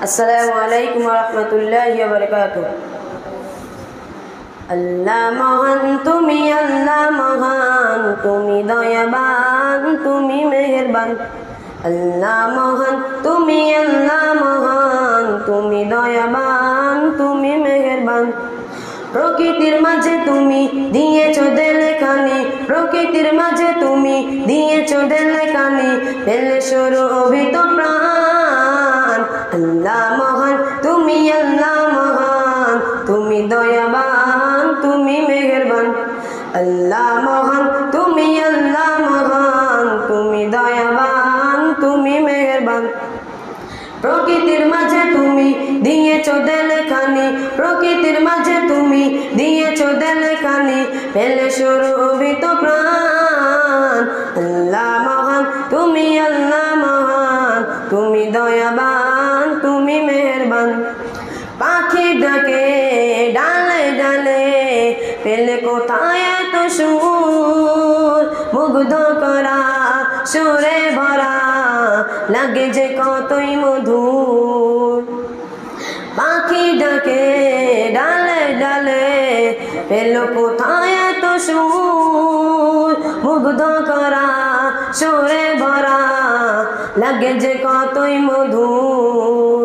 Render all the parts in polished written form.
আসসালামু আলাইকুম ওয়া রাহমাতুল্লাহি ওয়া বারাকাতুহু। আল্লাহ মহান তুমি, আল্লাহ মহান তুমি, দয়াবান তুমি, মেহেরবান। আল্লাহ মহান তুমি, আল্লাহ মহান তুমি, দয়াবান তুমি, মেহেরবান। প্রকৃতির মাঝে তুমি দিয়েছো দেলেখানি, প্রকৃতির মাঝে তুমি দিয়েছো দেলেখানি, পেলে সুরভিত প্রাণ। আল্লাহ মহান তুমি, আল্লাহ মহান তুমি, দয়াবান তুমি, মেহেরবান। আল্লাহ মহান তুমি, আল্লাহ মহান তুমি, দয়াবান তুমি, মেহেরবান। প্রকৃতির মাঝে তুমি দিয়েছো দেলেখানি, প্রকৃতির মাঝে তুমি দিয়েছো দেলেখানি, পেলে সুরভিত প্রাণ। আল্লাহ মহান তুমি, আল্লাহ মহান তুমি, দয়াবান তুমি, মেহেরবান। পাখি ডাকে ডালে ডালে, পেলে কোথায় এত সুর, মুগ্ধ করা সুরে ভরা, লাগে যে কতই মধুর। পাখি ডাকে ডালে ডালে, পেলো কোথায় এত সুর, মুগ্ধ করা সুরে ভরা, লাগে যে কতই মধুর।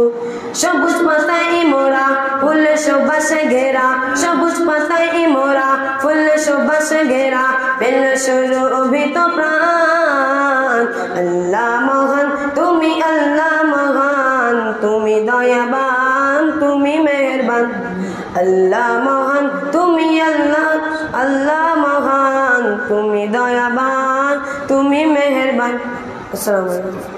সবুজ পাতায় মোরা ফুল সুবাসে ঘেরা, সবুজ পাতায় মোরা ফুল সুবাসে ঘেরা, পেল সুরভিত প্রাণ। আল্লাহ মহান তুমি, আল্লাহ মহান তুমি, দয়াবান তুমি, মেহেরবান। আল্লাহ মহান তুমি, আল্লাহ আল্লাহ মহান তুমি, দয়াবান তুমি, মেহেরবান। আসসালামু আলাইকুম।